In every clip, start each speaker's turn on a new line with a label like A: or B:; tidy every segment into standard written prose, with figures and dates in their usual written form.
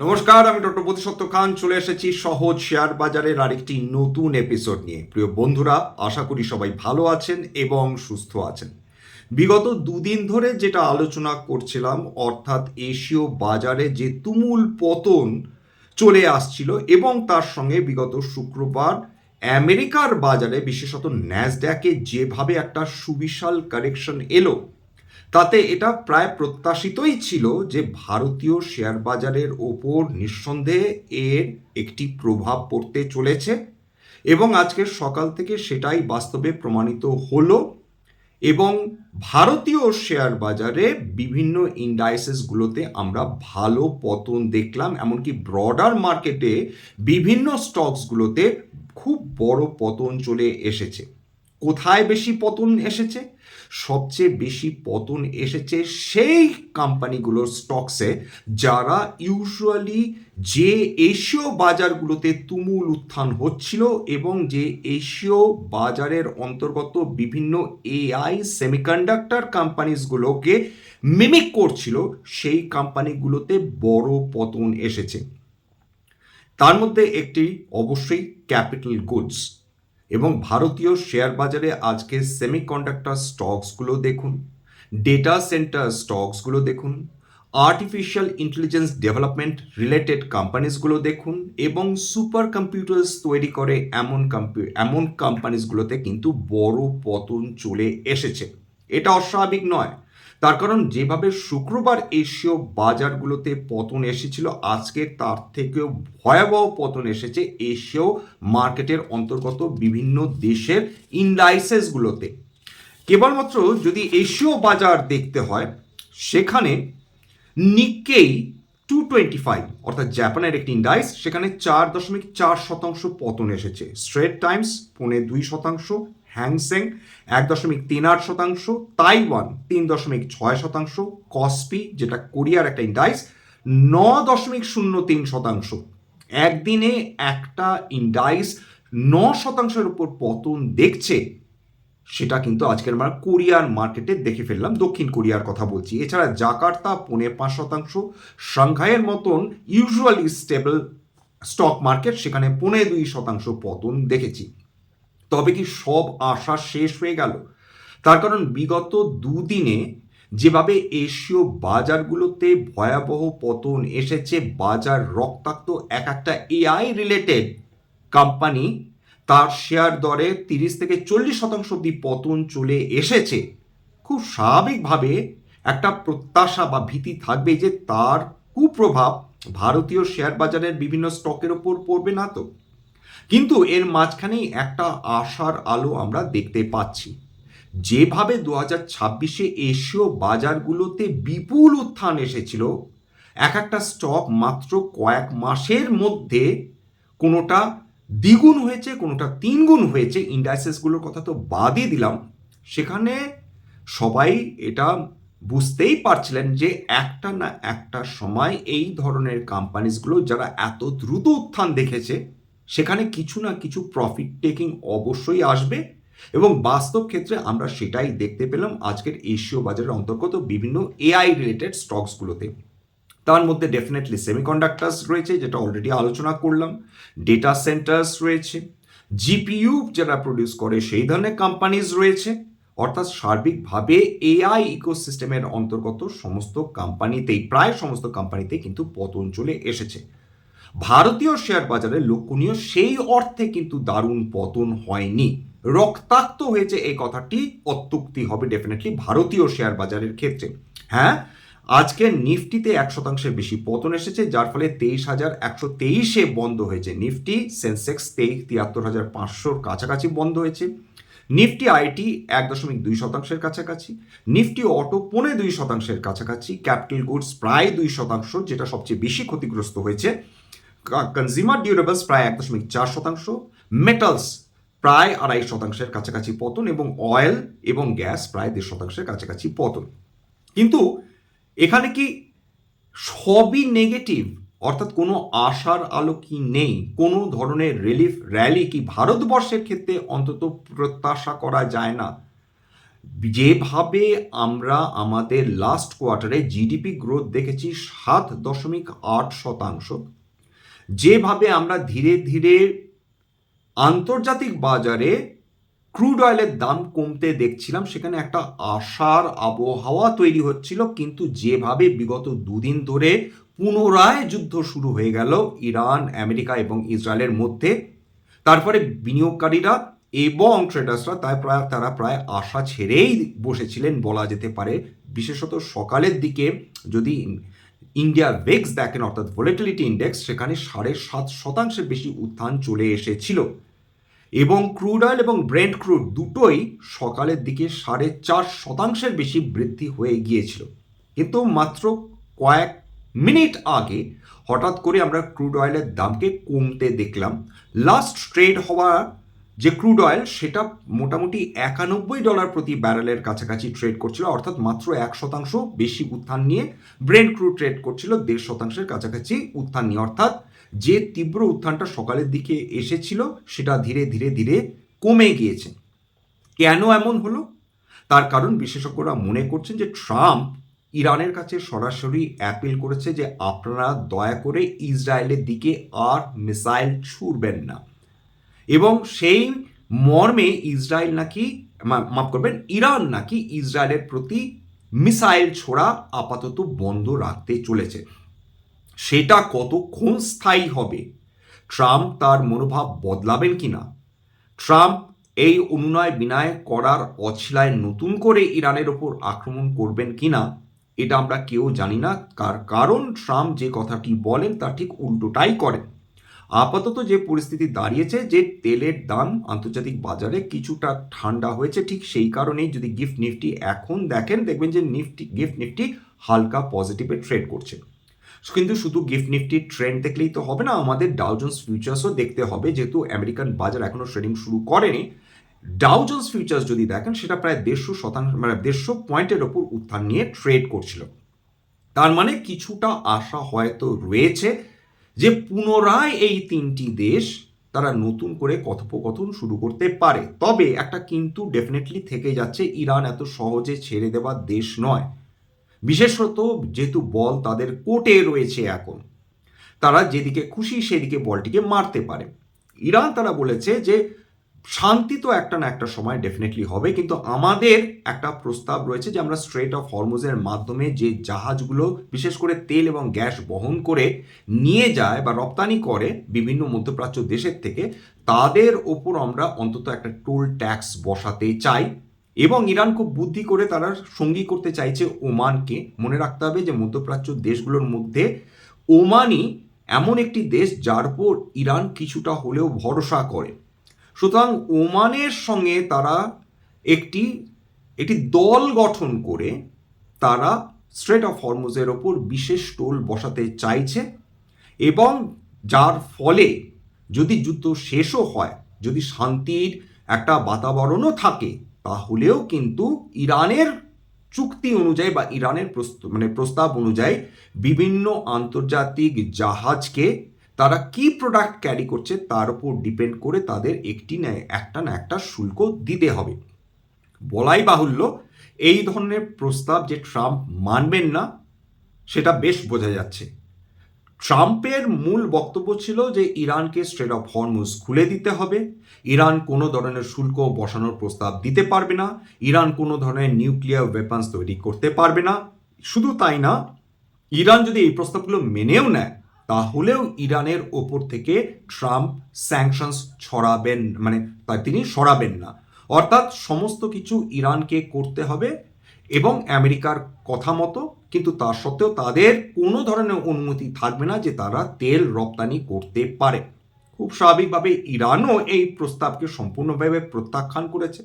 A: নমস্কার, আমি ডক্টর বোধিসত্ত্ব খান চলে এসেছি সহজ শেয়ার বাজারের আরেকটি নতুন এপিসোড নিয়ে। প্রিয় বন্ধুরা, আশা করি সবাই ভালো আছেন এবং সুস্থ আছেন। বিগত দুদিন ধরে যেটা আলোচনা করছিলাম, অর্থাৎ এশীয় বাজারে যে তুমুল পতন চলে আসছিল এবং তার সঙ্গে বিগত শুক্রবার আমেরিকার বাজারে বিশেষত ন্যাসড্যাকে যেভাবে একটা সুবিশাল কারেকশন এলো, তাতে এটা প্রায় প্রত্যাশিতই ছিল যে ভারতীয় শেয়ার বাজারের ওপর নিঃসন্দেহে এর একটি প্রভাব পড়তে চলেছে এবং আজকের সকাল থেকে সেটাই বাস্তবে প্রমাণিত হলো। এবং ভারতীয় শেয়ার বাজারে বিভিন্ন ইন্ডাইসেসগুলোতে আমরা ভালো পতন দেখলাম, এমনকি ব্রডার মার্কেটে বিভিন্ন স্টকসগুলোতে খুব বড় পতন চলে এসেছে। কোথায় বেশি পতন এসেছে? সবচেয়ে বেশি পতন এসেছে সেই কোম্পানিগুলোর স্টকসে যারা ইউজুয়ালি যে এশীয় বাজারগুলোতে তুমুল উত্থান হচ্ছিল এবং যে এশীয় বাজারের অন্তর্গত বিভিন্ন এআই সেমিকন্ডাক্টর কোম্পানিজগুলোকে মিমিক করছিল, সেই কোম্পানিগুলোতে বড় পতন এসেছে। তার মধ্যে একটি অবশ্যই ক্যাপিটাল গুডস। এবং ভারতীয় শেয়ার বাজারে আজকে সেমিকন্ডাক্টর স্টকসগুলো দেখুন, ডেটা সেন্টার স্টকসগুলো দেখুন, আর্টিফিশিয়াল ইন্টেলিজেন্স ডেভেলপমেন্ট রিলেটেড কোম্পানিজগুলো দেখুন এবং সুপার কম্পিউটার্স তৈরি করে এমন কোম্পানিজগুলোতে কিন্তু বড় পতন চলে এসেছে। এটা অস্বাভাবিক নয়, তার কারণ যেভাবে শুক্রবার এশীয় বাজারগুলোতে পতন এসেছিল, আজকে তার থেকেও ভয়াবহ পতন এসেছে এশীয় মার্কেটের অন্তর্গত বিভিন্ন দেশের ইন্ডাইসেসগুলোতে। কেবলমাত্র যদি এশীয় বাজার দেখতে হয়, সেখানে নিক্কেই 225 অর্থাৎ জাপানের একটি ইন্ডাইস, সেখানে 4.4% পতন এসেছে। স্ট্রেট টাইমস 2.5%, হ্যাংসেং 1.38%, তাইওয়ান 3.6%, কসপি যেটা কোরিয়ার একটা ইন্ডাইস 9.03%। একদিনে একটা ইন্ডাইস 9%-এর উপর পতন দেখছে, সেটা কিন্তু আজকের আমরা কোরিয়ার মার্কেটে দেখে ফেললাম। দক্ষিণ কোরিয়ার কথা বলছি। এছাড়া জাকার্তা 5.5%, সাংহাইয়ের মতন ইউজুয়ালি স্টেবল স্টক মার্কেট, সেখানে 2.5% পতন দেখেছি। তবে কি সব আশা শেষ হয়ে গেল? তার কারণ বিগত দুদিনে যেভাবে এশীয় বাজারগুলোতে ভয়াবহ পতন এসেছে, বাজার রক্তাক্ত এক একটা এআই রিলেটেড কোম্পানি তার শেয়ার দরে 30-40% অব্দি পতন চলে এসেছে। খুব স্বাভাবিকভাবে একটা প্রত্যাশা বা ভীতি থাকবে যে তার কুপ্রভাব ভারতীয় শেয়ার বাজারের বিভিন্ন স্টকের ওপর পড়বে না তো। কিন্তু এর মাঝখানেই একটা আশার আলো আমরা দেখতে পাচ্ছি। যেভাবে 2026-এ এশীয় বাজারগুলোতে বিপুল উত্থান এসেছিল, এক একটা স্টক মাত্র কয়েক মাসের মধ্যে কোনোটা দ্বিগুণ হয়েছে, কোনোটা তিনগুণ হয়েছে। ইন্ডাইসেসগুলোর কথা তো বাদই দিলাম, সেখানে সবাই এটা বুঝতেই পারছিলেন যে একটা না একটা সময় এই ধরনের কোম্পানিজগুলো যারা এত দ্রুত উত্থান দেখেছে, সেখানে কিছু না কিছু প্রফিট টেকিং অবশ্যই আসবে। এবং বাস্তব ক্ষেত্রে আমরা সেটাই দেখতে পেলাম আজকের এশীয় বাজারের অন্তর্গত বিভিন্ন এআই রিলেটেড স্টকসগুলোতে। তার মধ্যে ডেফিনেটলি সেমিকন্ডাক্টার্স রয়েছে, যেটা অলরেডি আলোচনা করলাম, ডেটা সেন্টার্স রয়েছে, জিপিইউ যারা প্রডিউস করে সেই ধরনের কোম্পানিজ রয়েছে। অর্থাৎ সার্বিকভাবে এআই ইকোসিস্টেমের অন্তর্গত সমস্ত কোম্পানিতেই, প্রায় সমস্ত কোম্পানিতেই কিন্তু পতন চলে এসেছে। ভারতীয় শেয়ার বাজারে লক্ষণীয় সেই অর্থে কিন্তু দারুণ পতন হয়নি, রক্তাক্ত হয়েছে এই কথাটি অত্যুক্তি হবে ডেফিনেটলি ভারতীয় শেয়ার বাজারের ক্ষেত্রে। হ্যাঁ, আজকে নিফটিতে 1%-এর বেশি পতন এসেছে, যার ফলে 23,123-এ বন্ধ হয়েছে নিফটি। সেন্সেক্স 73,500-র কাছাকাছি বন্ধ হয়েছে। নিফটি আইটি 1.2%-এর কাছাকাছি, নিফটি অটো 2.5%-এর কাছাকাছি, ক্যাপিটাল গুডস প্রায় 2%, যেটা সবচেয়ে বেশি ক্ষতিগ্রস্ত হয়েছে। কনজিউমার ডিউরেবলস প্রায় 1.4%, মেটালস প্রায় 2.5%-এর কাছাকাছি পতন এবং অয়েল এবং গ্যাস প্রায় 1.5%-এর কাছাকাছি পতন। কিন্তু এখানে কি সবই নেগেটিভ? অর্থাৎ কোনো আশার আলো কি নেই? কোনো ধরনের রিলিফ র্যালি কি ভারতবর্ষের ক্ষেত্রে অন্তত প্রত্যাশা করা যায় না? যেভাবে আমরা আমাদের লাস্ট কোয়ার্টারে জিডিপি গ্রোথ দেখেছি 7.8%, যেভাবে আমরা ধীরে ধীরে আন্তর্জাতিক বাজারে ক্রুড অয়েলের দাম কমতে দেখছিলাম, সেখানে একটা আশার আবহাওয়া তৈরি হচ্ছিল, কিন্তু যেভাবে বিগত দুদিন ধরে পুনরায় যুদ্ধ শুরু হয়ে গেল ইরান, আমেরিকা এবং ইসরায়েলের মধ্যে, তারপরে বিনিয়োগকারীরা এবং ট্রেডার্সরা তারা প্রায় আশা ছেড়েই বসেছিলেন বলা যেতে পারে। বিশেষত সকালের দিকে যদি ইন্ডিয়া ভেক্স দেখেন, অর্থাৎ ভোলেটিলিটি ইন্ডেক্স, সেখানে 7.5% বেশি উত্থান চলে এসেছিল এবং ক্রুড অয়েল এবং ব্রেন্ট ক্রুড দুটোই সকালের দিকে 4.5% বেশি বৃদ্ধি হয়ে গিয়েছিল। কিন্তু মাত্র কয়েক মিনিট আগে হঠাৎ করে আমরা ক্রুড অয়েলের দামকে কমতে দেখলাম। লাস্ট ট্রেড হওয়া যে ক্রুড অয়েল সেটা মোটামুটি $91 প্রতি ব্যারেলের কাছাকাছি ট্রেড করছিল, অর্থাৎ মাত্র 1% বেশি উত্থান নিয়ে। ব্রেন্ট ক্রুড ট্রেড করছিল 1.5%-এর কাছাকাছি উত্থান নিয়ে, অর্থাৎ যে তীব্র উত্থানটা সকালের দিকে এসেছিল সেটা ধীরে ধীরে ধীরে কমে গিয়েছে। কেন এমন হলো? তার কারণ বিশেষজ্ঞরা মনে করছেন যে ট্রাম্প ইরানের কাছে সরাসরি অ্যাপিল করেছে যে আপনারা দয়া করে ইসরায়েলের দিকে আর মিসাইল ছুড়বেন না, এবং সেই মর্মে ইসরায়েল নাকি মাফ করবেন ইরান নাকি ইসরায়েলের প্রতি মিসাইল ছোড়া আপাতত বন্ধ রাখতে চলেছে। সেটা কতক্ষণ স্থায়ী হবে, ট্রাম্প তার মনোভাব বদলাবেন কিনা, ট্রাম্প এই অনুনয় বিনয় করার অছিলায় নতুন করে ইরানের ওপর আক্রমণ করবেন কিনা, এটা আমরা কেউ জানি না। কারণ ট্রাম্প যে কথাটি বলেন তার ঠিক উল্টোটাই করেন। আপাতত যে পরিস্থিতি দাঁড়িয়েছে, যে তেলের দাম আন্তর্জাতিক বাজারে কিছুটা ঠান্ডা হয়েছে, ঠিক সেই কারণেই যদি গিফট নিফটি এখন দেখবেন যে গিফট নিফটি হালকা পজিটিভে ট্রেড করছে। কিন্তু শুধু গিফট নিফটির ট্রেন্ড দেখলেই তো হবে না, আমাদের ডাউ জোন্স ফিউচার্সও দেখতে হবে, যেহেতু আমেরিকান বাজার এখনো ট্রেডিং শুরু করেনি। ডাউ জোন্স ফিউচার্স যদি দেখেন সেটা প্রায় 150% মানে 150 পয়েন্টের ওপর উত্থান নিয়ে ট্রেড করছিল। তার মানে কিছুটা আশা হয়তো রয়েছে যে পুনরায় এই তিনটি দেশ তারা নতুন করে কথোপকথন শুরু করতে পারে। তবে একটা কিন্তু ডেফিনেটলি থেকে যাচ্ছে, ইরান এত সহজে ছেড়ে দেওয়ার দেশ নয়, বিশেষত যেহেতু বল তাদের কোর্টে রয়েছে। এখন তারা যেদিকে খুশি সেদিকে বলটিকে মারতে পারে। ইরান তারা বলেছে যে শান্তি তো একটা না একটা সময় ডেফিনেটলি হবে, কিন্তু আমাদের একটা প্রস্তাব রয়েছে যে আমরা স্ট্রেট অফ হরমুজের মাধ্যমে যে জাহাজগুলো বিশেষ করে তেল এবং গ্যাস বহন করে নিয়ে যায় বা রপ্তানি করে বিভিন্ন মধ্যপ্রাচ্য দেশের থেকে, তাদের ওপর আমরা অন্তত একটা টোল ট্যাক্স বসাতে চাই। এবং ইরান খুব বুদ্ধি করে তারা সঙ্গী করতে চাইছে ওমানকে। মনে রাখতে হবে যে মধ্যপ্রাচ্য দেশগুলোর মধ্যে ওমানই এমন একটি দেশ যার উপর ইরান কিছুটা হলেও ভরসা করে। সুতরাং ওমানের সঙ্গে তারা একটি দল গঠন করে তারা স্ট্রেট অফ হরমুজের ওপর বিশেষ টোল বসাতে চাইছে, এবং যার ফলে যদি যুদ্ধ শেষও হয়, যদি শান্তির একটা বাতাবরণও থাকে, তাহলেও কিন্তু ইরানের চুক্তি অনুযায়ী বা ইরানের প্রস্তাব অনুযায়ী বিভিন্ন আন্তর্জাতিক জাহাজকে তারা কি প্রোডাক্ট ক্যারি করছে তার উপর ডিপেন্ড করে তাদের একটা না একটা শুল্ক দিতে হবে। বলাই বাহুল্য, এই ধরনের প্রস্তাব যে ট্রাম্প মানবেন না সেটা বেশ বোঝা যাচ্ছে। ট্রাম্পের মূল বক্তব্য ছিল যে ইরানকে স্ট্রেট অফ হরমুজ খুলে দিতে হবে, ইরান কোনো ধরনের শুল্ক বসানোর প্রস্তাব দিতে পারবে না, ইরান কোনো ধরনের নিউক্লিয়ার ওয়েপন্স তৈরি করতে পারবে না। শুধু তাই না, ইরান যদি এই প্রস্তাবগুলো মেনেও নেয় তাহলেও ইরানের ওপর থেকে ট্রাম্প স্যাংশনস তিনি সরাবেন না। অর্থাৎ সমস্ত কিছু ইরানকে করতে হবে এবং আমেরিকার কথা মতো, কিন্তু তা সত্ত্বেও তাদের কোনো ধরনের অনুমতি থাকবে না যে তারা তেল রপ্তানি করতে পারে। খুব স্বাভাবিকভাবে ইরানও এই প্রস্তাবকে সম্পূর্ণভাবে প্রত্যাখ্যান করেছে।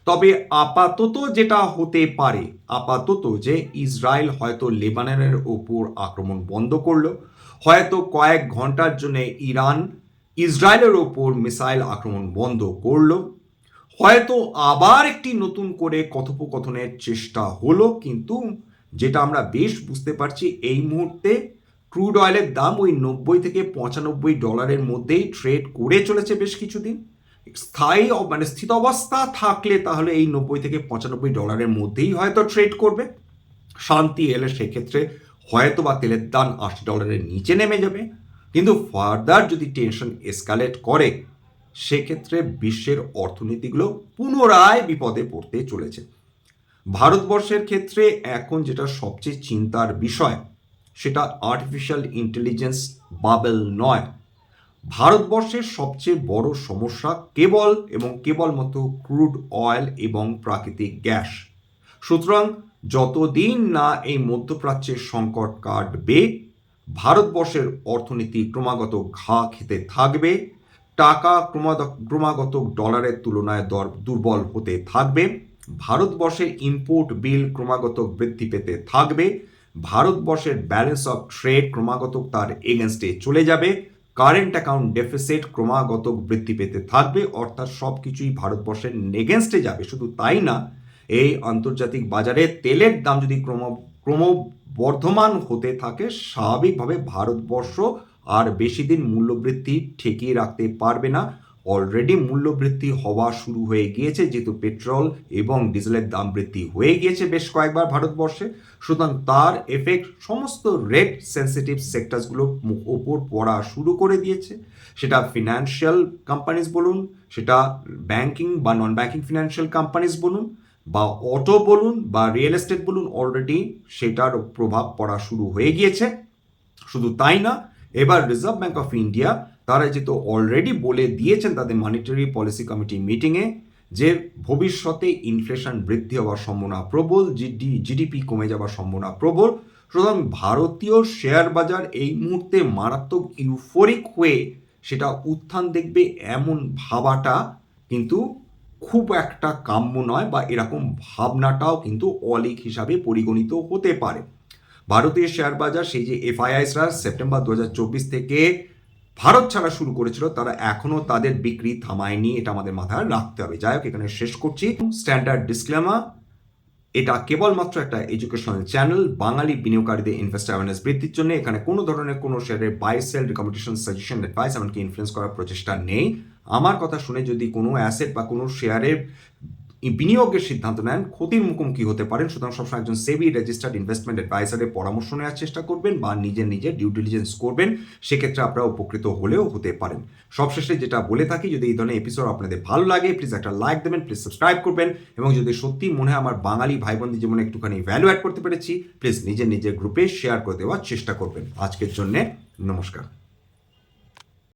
A: তবে আপাতত যেটা হতে পারে, যে ইসরায়েল হয়তো লেবাননের ওপর আক্রমণ বন্ধ করলো, হয়তো কয়েক ঘন্টার জন্য ইরান ইসরায়েলের ওপর মিসাইল আক্রমণ বন্ধ করলো, হয়তো আবার একটি নতুন করে কথোপকথনের চেষ্টা হলো। কিন্তু যেটা আমরা বেশ বুঝতে পারছি, এই মুহূর্তে ক্রুড অয়েলের দাম ওই $90 থেকে $95 মধ্যেই ট্রেড করে চলেছে বেশ কিছুদিন। স্থায়ী মানে স্থিতাবস্থা থাকলে তাহলে এই 90 থেকে $95 মধ্যেই হয়তো ট্রেড করবে। শান্তি এলে সেক্ষেত্রে হয়তো বা তেলের দাম $80 নিচে নেমে যাবে। কিন্তু ফার্দার যদি টেনশন এসকালেট করে সেক্ষেত্রে বিশ্বের অর্থনীতিগুলো পুনরায় বিপদে পড়তে চলেছে। ভারতবর্ষের ক্ষেত্রে এখন যেটা সবচেয়ে চিন্তার বিষয় সেটা আর্টিফিশিয়াল ইন্টেলিজেন্স বাবেল নয়। ভারতবর্ষের সবচেয়ে বড় সমস্যা কেবলমাত্র ক্রুড অয়েল এবং প্রাকৃতিক গ্যাস। সুতরাং যতদিন না এই মধ্যপ্রাচ্যের সংকট কাটবে ভারতবর্ষের অর্থনীতি ক্রমাগত ঘা খেতে থাকবে, টাকা ক্রমাগত ডলারের তুলনায় দুর্বল হতে থাকবে, ভারতবর্ষের ইম্পোর্ট বিল ক্রমাগত বৃদ্ধি পেতে থাকবে, ভারতবর্ষের ব্যালেন্স অফ ট্রেড ক্রমাগত তার এগেনস্টে চলে যাবে, কারেন্ট অ্যাকাউন্ট ডেফিসিট ক্রমাগত বৃদ্ধি পেতে থাকবে, অর্থাৎ সব কিছুই ভারতবর্ষের এগেনস্টে যাবে। শুধু তাই না, এই আন্তর্জাতিক বাজারে তেলের দাম যদি ক্রমবর্ধমান হতে থাকে স্বাভাবিকভাবে ভারতবর্ষ আর বেশি দিন মূল্যবৃদ্ধি ঠেকিয়ে রাখতে পারবে না। অলরেডি মূল্যবৃদ্ধি হওয়া শুরু হয়ে গিয়েছে, যেহেতু পেট্রোল এবং ডিজেলের দাম বৃদ্ধি হয়ে গিয়েছে বেশ কয়েকবার ভারতবর্ষে। সুতরাং তার এফেক্ট সমস্ত রেট সেন্সিটিভ সেক্টরসগুলোর ওপর পড়া শুরু করে দিয়েছে। সেটা ফিনান্সিয়াল কোম্পানিজ বলুন, সেটা ব্যাংকিং বা নন ব্যাংকিং ফিনান্সিয়াল কোম্পানিজ বলুন, বা অটো বলুন, বা রিয়েল এস্টেট বলুন, অলরেডি সেটার প্রভাব পড়া শুরু হয়ে গিয়েছে। শুধু তাই না, এবার রিজার্ভ ব্যাঙ্ক অফ ইন্ডিয়া তারা যেহেতু অলরেডি বলে দিয়েছেন তাদের মনিটারি পলিসি কমিটি মিটিংয়ে যে ভবিষ্যতে ইনফ্লেশন বৃদ্ধি হওয়ার সম্ভাবনা প্রবল, জিডিপি কমে যাওয়ার সম্ভাবনা প্রবল। সুতরাং ভারতীয় শেয়ার বাজার এই মুহূর্তে মারাত্মক ইউফোরিক হয়ে সেটা উত্থান দেখবে এমন ভাবাটা কিন্তু খুব একটা কাম্য নয়, বা এরকম ভাবনাটাও কিন্তু অলিক হিসাবে পরিগণিত হতে পারে। ভারতীয় শেয়ার বাজার সেই যে এফআইআইসরা সেপ্টেম্বর 2024 থেকে ভারত ছাড়া শুরু করেছিল তারা এখনো তাদের বিক্রি থামায়নি, এটা আমাদের মাথায় রাখতে হবে। যাই হোক, এখানে শেষ করছি। স্ট্যান্ডার্ড ডিসক্লেমার, এটা কেবলমাত্র একটা এডুকেশনাল চ্যানেল বাঙালি বিনিয়োগকারীদের ইনভেস্টার অ্যাওয়ারনেস বৃদ্ধির জন্য। এখানে কোনো ধরনের কোনো শেয়ারের buy sell recommendation, suggestion, advice এমনকি ইনফ্লুয়েন্স করার প্রচেষ্টা নেই। আমার কথা শুনে যদি কোনো অ্যাসেট বা কোনো শেয়ারের বিনিয়োগের সিদ্ধান্ত নেন ক্ষতির মুখোমুখি হতে পারেন। সুতরাং সবসময় একজন সেবি রেজিস্টার্ড ইনভেস্টমেন্ট অ্যাডভাইসারের পরামর্শ নেওয়ার চেষ্টা করবেন বা নিজের ডিউ ডিলিজেন্স করবেন, সেক্ষেত্রে আপনারা উপকৃত হলেও হতে পারেন। সবশেষে যেটা বলে থাকি, যদি এই ধরনের এপিসোড আপনাদের ভালো লাগে প্লিজ একটা লাইক দেবেন, প্লিজ সাবস্ক্রাইব করবেন, এবং যদি সত্যি মনে হয় আমার বাঙালি ভাই বোনদের জীবনে একটুখানি ভ্যালু অ্যাড করতে পেরেছি প্লিজ নিজের গ্রুপে শেয়ার করে দেওয়ার চেষ্টা করবেন। আজকের জন্যে নমস্কার।